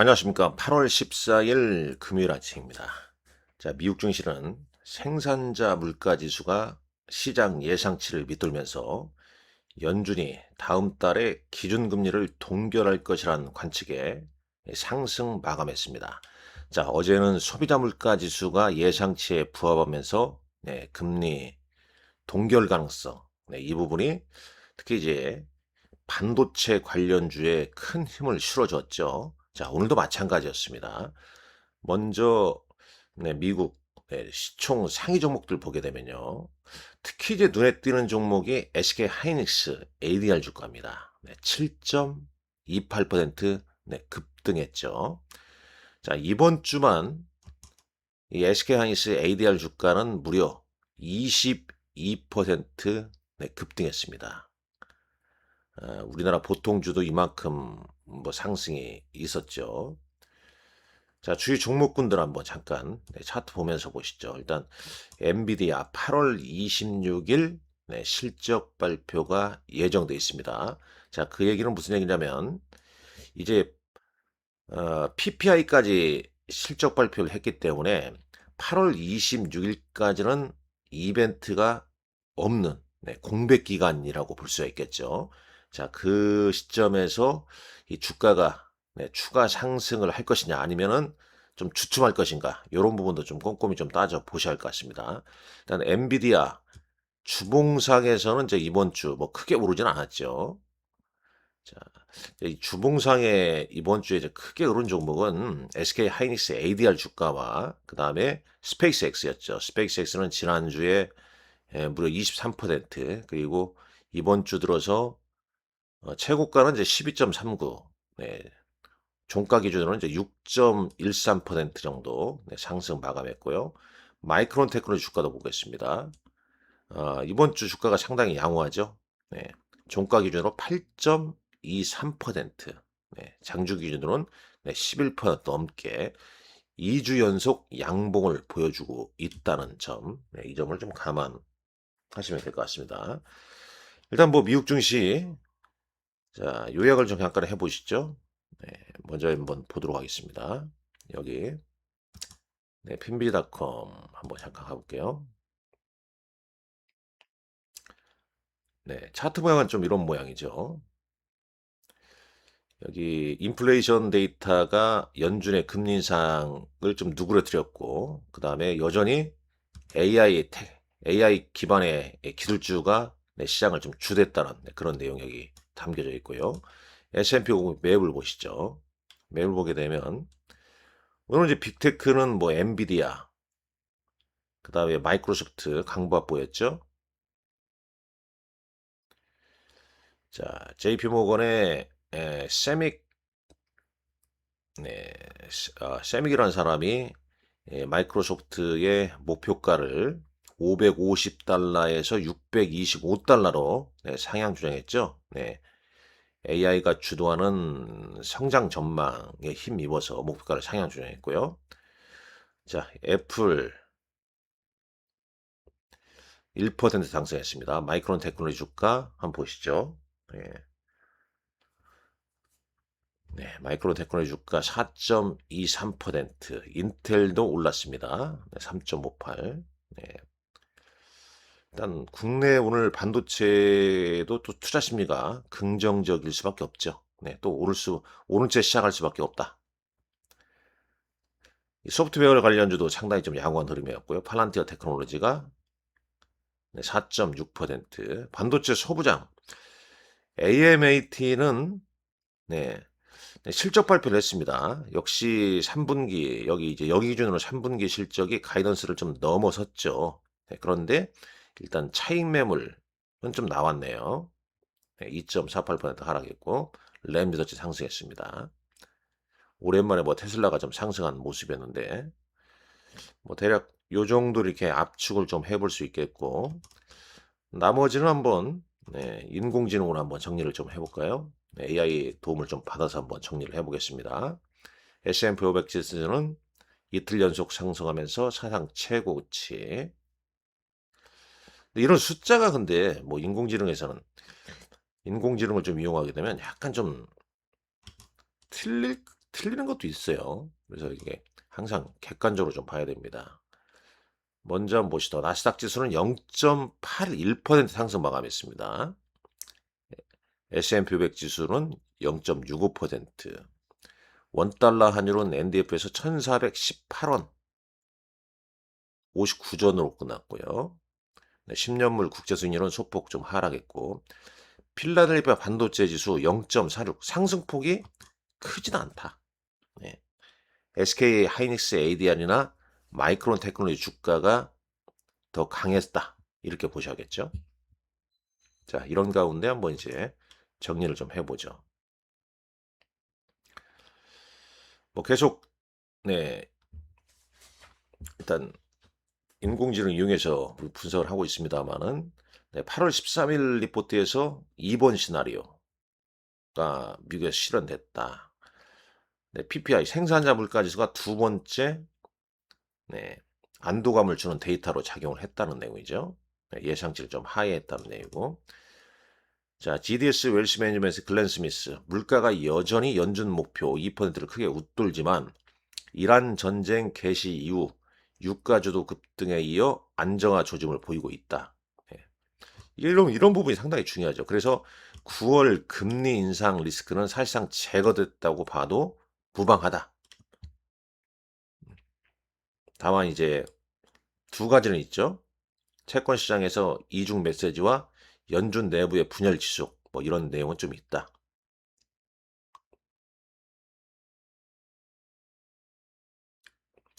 안녕하십니까. 8월 14일 금요일 아침입니다. 자, 미국 증시는 생산자 물가지수가 시장 예상치를 밑돌면서 연준이 다음 달에 기준금리를 동결할 것이란 관측에 상승 마감했습니다. 자, 어제는 소비자 물가지수가 예상치에 부합하면서 금리 동결 가능성, 이 부분이 특히 이제 반도체 관련주에 큰 힘을 실어줬죠. 자, 오늘도 마찬가지였습니다. 먼저 미국 시총 상위 종목들 보게 되면요. 특히 이제 눈에 띄는 종목이 SK 하이닉스 ADR 주가입니다. 7.28% 급등했죠. 자, 이번 주만 이 SK 하이닉스 ADR 주가는 무려 22% 급등했습니다. 우리나라 보통주도 이만큼 뭐 상승이 있었죠. 자, 주요 종목군들 한번 잠깐 차트 보면서 보시죠. 일단 엔비디아 8월 26일 실적 발표가 예정돼 있습니다. 자, 그 얘기는 무슨 얘기냐면 이제 PPI까지 실적 발표를 했기 때문에 8월 26일까지는 이벤트가 없는 공백 기간이라고 볼 수가 있겠죠. 자, 그 시점에서 이 주가가 추가 상승을 할 것이냐 아니면은 좀 주춤할 것인가 이런 부분도 좀 꼼꼼히 좀 따져 보셔야 할 것 같습니다. 일단 엔비디아 주봉상에서는 이제 이번 주 뭐 크게 오르진 않았죠. 자, 이 주봉상에 이번 주에 이제 크게 오른 종목은 SK 하이닉스 ADR 주가와 그 다음에 스페이스X였죠. 스페이스X는 지난주에 무려 23% 그리고 이번 주 들어서 최고가는 이제 12.39, 종가 기준으로는 이제 6.13% 정도 상승 마감했고요. 마이크론 테크놀로지 주가도 보겠습니다. 이번 주 주가가 상당히 양호하죠. 종가 기준으로 8.23%, 장주 기준으로는 11% 넘게 2주 연속 양봉을 보여주고 있다는 점, 이 점을 좀 감안하시면 될 것 같습니다. 일단 뭐 미국 증시, 자, 요약을 좀 잠깐 해보시죠. 먼저 한번 보도록 하겠습니다. 여기 핀비닷컴 한번 잠깐 가볼게요. 차트 모양은 좀 이런 모양이죠. 여기 인플레이션 데이터가 연준의 금리 인상을 좀 누그러뜨렸고 그 다음에 여전히 AI 기반의 기술주가 시장을 좀 주됐다는 그런 내용이 여기 담겨져 있고요. S&P 500 맵을 보시죠. 맵을 보게 되면 오늘 이제 빅테크는 뭐 엔비디아, 그 다음에 마이크로소프트 강보합 보였죠. 자, JP모건의 세믹, 세믹이라는 사람이 마이크로소프트의 목표가를 550달러에서 625달러로 상향 조정했죠. AI가 주도하는 성장 전망에 힘입어서 목표가를 상향 조정했고요. 자, 애플 1% 상승했습니다. 마이크론 테크놀로지 주가 한번 보시죠. 마이크론 테크놀로지 주가 4.23%, 인텔도 올랐습니다. 3.58. 일단 국내 오늘 반도체도 또 투자 심리가 긍정적일 수밖에 없죠. 또 오른 채 시작할 수밖에 없다. 소프트웨어 관련주도 상당히 좀 양호한 흐름이었고요. 팔란티어 테크놀로지가 4.6%, 반도체 소부장 AMAT는 실적 발표를 했습니다. 역시 3분기 여기 기준으로 3분기 실적이 가이던스를 좀 넘어섰죠. 그런데 일단 차익 매물은 좀 나왔네요. 2.48% 하락했고 램 리서치 상승했습니다. 오랜만에 뭐 테슬라가 좀 상승한 모습이었는데 뭐 대략 요 정도 이렇게 압축을 좀 해볼 수 있겠고 나머지는 한번 인공지능으로 한번 정리를 좀 해볼까요? AI 도움을 좀 받아서 한번 정리를 해보겠습니다. S&P 500 지수는 이틀 연속 상승하면서 사상 최고치. 이런 숫자가 근데 뭐 인공지능에서는 인공지능을 좀 이용하게 되면 약간 좀 틀리는 것도 있어요. 그래서 이게 항상 객관적으로 좀 봐야 됩니다. 먼저 한번 보시죠. 나스닥 지수는 0.81% 상승 마감했습니다. S&P 500 지수는 0.65%. 원달러 환율은 NDF에서 1,418원 59전으로 끝났고요. 10년물 국제수익률은 소폭 좀 하락했고, 필라델피아 반도체 지수 0.46 상승폭이 크진 않다. 네. SK 하이닉스 ADR이나 마이크론 테크놀로지 주가가 더 강했다. 이렇게 보셔야겠죠. 자, 이런 가운데 한번 이제 정리를 좀 해보죠. 뭐 계속 네, 일단 인공지능 이용해서 분석을 하고 있습니다만은 8월 13일 리포트에서 2번 시나리오가 미국에서 실현됐다. PPI 생산자 물가지수가 두 번째 안도감을 주는 데이터로 작용을 했다는 내용이죠. 예상치를 좀 하회했다는 내용이고. 자, GDS 웰스 매니지먼트 글렌 스미스 물가가 여전히 연준 목표 2%를 크게 웃돌지만 이란 전쟁 개시 이후 유가주도 급등에 이어 안정화 조짐을 보이고 있다. 이런 부분이 상당히 중요하죠. 그래서 9월 금리 인상 리스크는 사실상 제거됐다고 봐도 무방하다. 다만 이제 두 가지는 있죠. 채권 시장에서 이중 메시지와 연준 내부의 분열 지속 뭐 이런 내용은 좀 있다.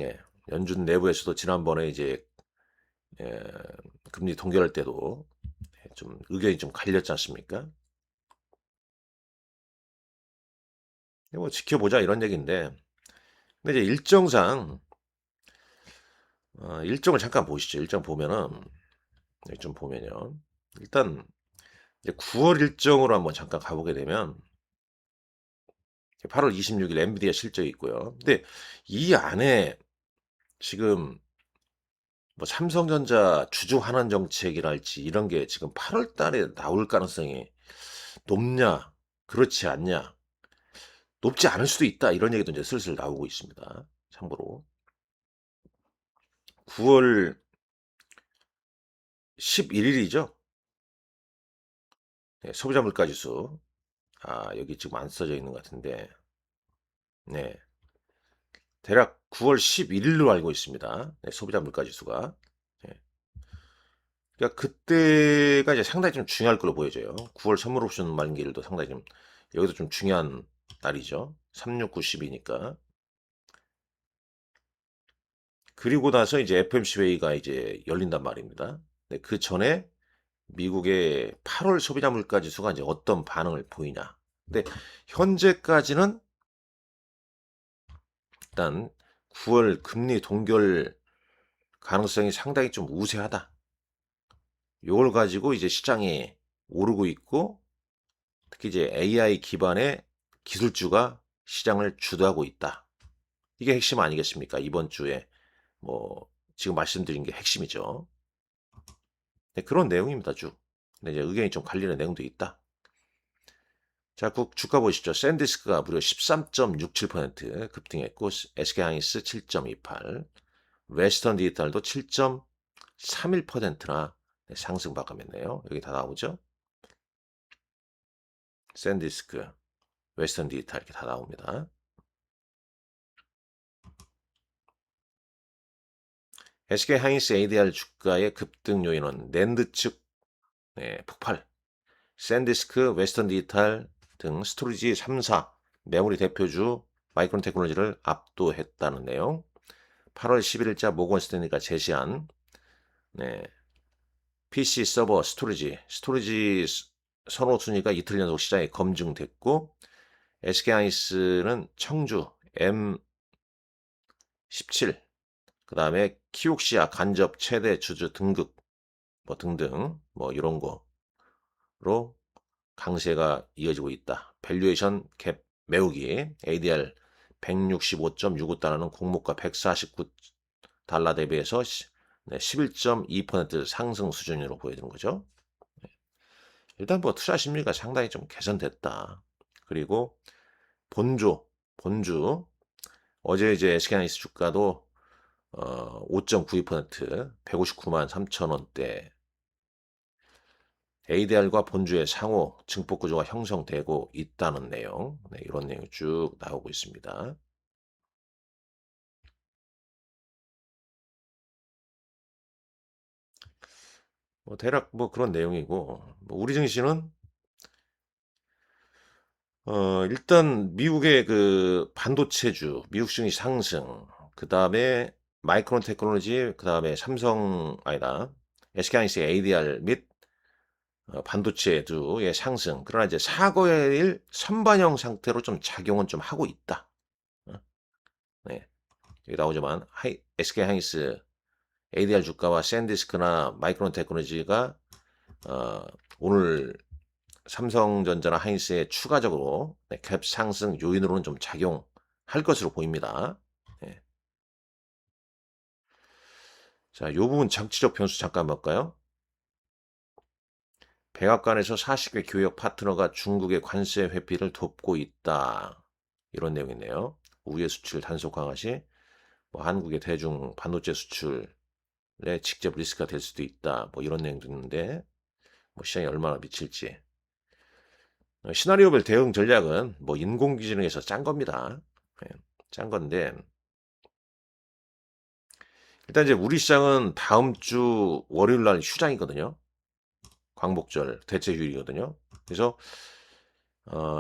예, 연준 내부에서도 지난번에 이제 예, 금리 동결할 때도 좀 의견이 좀 갈렸지 않습니까? 뭐 지켜보자 이런 얘기인데, 근데 이제 일정상 일정을 잠깐 보시죠. 일정 보면은 여기 좀 보면요. 일단 이제 9월 일정으로 한번 잠깐 가보게 되면 8월 26일 엔비디아 실적이 있고요. 근데 이 안에 지금 뭐 삼성전자 주주 환원 정책이랄지 이런 게 지금 8월 달에 나올 가능성이 높냐, 그렇지 않냐, 높지 않을 수도 있다 이런 얘기도 이제 슬슬 나오고 있습니다. 참고로 9월 11일이죠. 소비자 물가 지수. 여기 지금 안 써져 있는 것 같은데, 네, 대략 9월 11일로 알고 있습니다. 네, 소비자 물가 지수가. 네. 그러니까 그때가 이제 상당히 좀 중요할 걸로 보여져요. 9월 선물 옵션 만기일도 상당히 좀 여기도 좀 중요한 날이죠. 3690이니까. 그리고 나서 이제 FMC 회의가 이제 열린단 말입니다. 네, 그 전에 미국의 8월 소비자 물가 지수가 이제 어떤 반응을 보이냐. 근데 현재까지는 일단 9월 금리 동결 가능성이 상당히 좀 우세하다. 이걸 가지고 이제 시장이 오르고 있고, 특히 이제 AI 기반의 기술주가 시장을 주도하고 있다. 이게 핵심 아니겠습니까? 이번 주에 뭐 지금 말씀드린 게 핵심이죠. 네, 그런 내용입니다, 쭉. 근데 이제 의견이 좀 갈리는 내용도 있다. 자, 주가 보시죠. 샌디스크가 무려 13.67% 급등했고, SK하이닉스 7.28, 웨스턴 디지털도 7.31%나 상승 마감했네요. 여기 다 나오죠? 샌디스크, 웨스턴 디지털 이렇게 다 나옵니다. SK하이닉스 ADR 주가의 급등 요인은 낸드 측 폭발, 샌디스크, 웨스턴 디지털 등 스토리지 3사 메모리 대표주 마이크론 테크놀로지를 압도했다는 내용. 8월 11일자 모건 스탠리가 제시한 PC 서버 스토리지 선호 순위가 이틀 연속 시장에 검증됐고, SK하이닉스는 청주 M17, 그 다음에 키옥시아 간접 최대 주주 등급 뭐 등등 뭐 이런 거로 강세가 이어지고 있다. 밸류에이션 갭 메우기 ADR 165.65달러는 공모가 149달러 대비해서 11.2% 상승 수준으로 보여지는 거죠. 일단 뭐 투자 심리가 상당히 좀 개선됐다. 그리고 본조 본주 어제 이제 SK하이닉스 주가도 5.92% 159만 3천 원대 ADR과 본주의 상호 증폭 구조가 형성되고 있다는 내용, 네, 이런 내용이 쭉 나오고 있습니다. 뭐 대략 뭐 그런 내용이고, 뭐 우리 증시는 일단 미국의 그 반도체주, 미국 증시 상승, 그 다음에 마이크론 테크놀로지, 그 다음에 삼성 아니다, SK하이닉스 ADR 및 반도체주의 상승. 그러나 이제 사거래일 선반영 상태로 좀 작용은 좀 하고 있다. 어? 네, 여기 나오지만 SK하이닉스 ADR 주가와 샌디스크나 마이크론 테크놀로지가 오늘 삼성전자나 하이닉스에 추가적으로 캡 상승 요인으로는 좀 작용할 것으로 보입니다. 네. 자, 이 부분 정치적 변수 잠깐 볼까요? 백악관에서 40개 교역 파트너가 중국의 관세 회피를 돕고 있다. 이런 내용이네요. 우회 수출 단속 강화 시 뭐 한국의 대중 반도체 수출에 직접 리스크가 될 수도 있다. 뭐 이런 내용도 있는데 뭐 시장에 얼마나 미칠지. 시나리오별 대응 전략은 뭐 인공지능에서 짠 겁니다. 예, 짠 건데 일단 이제 우리 시장은 다음 주 월요일 날 휴장이거든요. 광복절 대체휴일이거든요. 그래서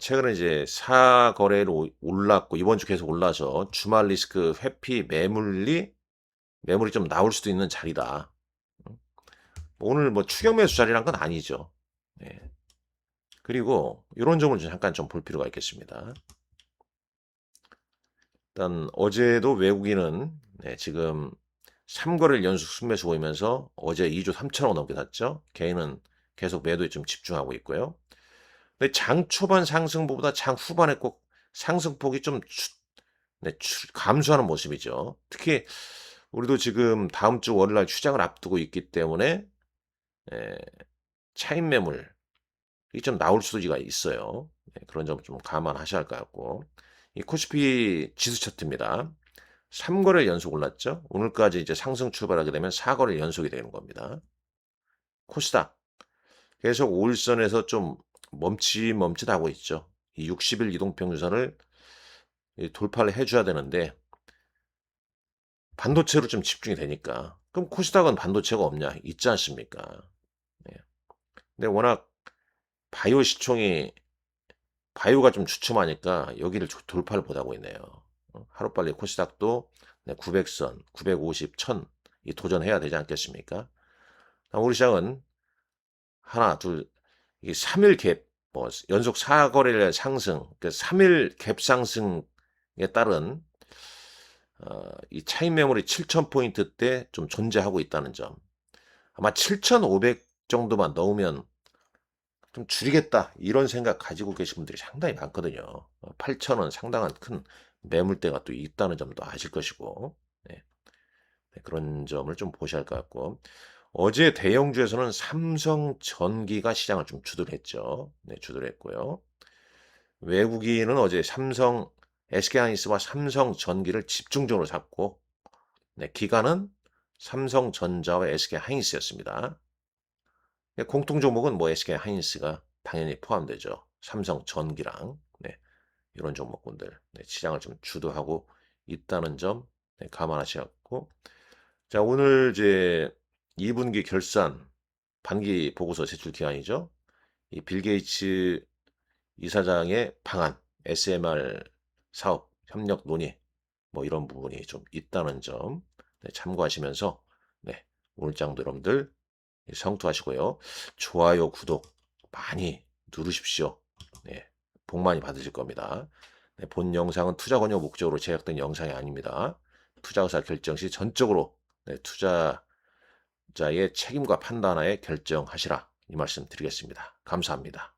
최근에 이제 사거래로 올랐고 이번 주 계속 올라서 주말 리스크 회피 매물이 좀 나올 수도 있는 자리다. 오늘 뭐 추격 매수 자리란 건 아니죠. 네. 그리고 이런 점을 잠깐 좀 볼 필요가 있겠습니다. 일단 어제도 외국인은 지금 3거래일 연속 순매수 보이면서 어제 2조 3천억 넘게 났죠. 개인은 계속 매도에 좀 집중하고 있고요. 근데 장 초반 상승보다 장 후반에 꼭 상승폭이 좀 감소하는 모습이죠. 특히 우리도 지금 다음 주 월요일 날 휴장을 앞두고 있기 때문에 에, 차익 매물이 좀 나올 수가 있어요. 그런 점 좀 감안하셔야 할 것 같고 이 코스피 지수 차트입니다. 3거래 연속 올랐죠. 오늘까지 이제 상승 출발하게 되면 4거래 연속이 되는 겁니다. 코스닥 계속 5일선에서 좀 멈칫멈칫하고 있죠. 이 60일 이동평균선을 돌파를 해줘야 되는데 반도체로 좀 집중이 되니까 그럼 코스닥은 반도체가 없냐? 있지 않습니까? 예. 근데 워낙 바이오 시총이 바이오가 좀 주춤하니까 여기를 돌파를 못하고 있네요. 하루빨리 코스닥도 900선, 950, 1000 도전해야 되지 않겠습니까? 우리 시장은 하나, 둘, 이 3일 갭, 뭐 연속 4거래일 상승, 그 3일 갭 상승에 따른 이 차익 매물이 7,000포인트 대 좀 존재하고 있다는 점. 아마 7,500 정도만 넣으면 좀 줄이겠다 이런 생각 가지고 계신 분들이 상당히 많거든요. 8,000원 상당한 큰 매물대가 또 있다는 점도 아실 것이고 네. 그런 점을 좀 보셔야 할 것 같고 어제 대형주에서는 삼성전기가 시장을 좀 주도했죠. 네, 주도했고요. 외국인은 어제 SK하이닉스와 삼성전기를 집중적으로 잡고 기관은 삼성전자와 SK하이닉스였습니다. 공통 종목은 뭐 SK하이닉스가 당연히 포함되죠. 삼성전기랑 이런 종목군들 시장을 좀 주도하고 있다는 점 감안하시고 자 오늘 이제 2분기 결산 반기 보고서 제출 기한이죠. 이 빌 게이츠 이사장의 방안, SMR 사업 협력 논의 뭐 이런 부분이 좀 있다는 점 참고하시면서 오늘장도 여러분들 성투하시고요. 좋아요, 구독 많이 누르십시오. 네, 복 많이 받으실 겁니다. 본 영상은 투자 권유 목적으로 제작된 영상이 아닙니다. 투자 의사 결정 시 전적으로 투자자의 책임과 판단하에 결정하시라 이 말씀 드리겠습니다. 감사합니다.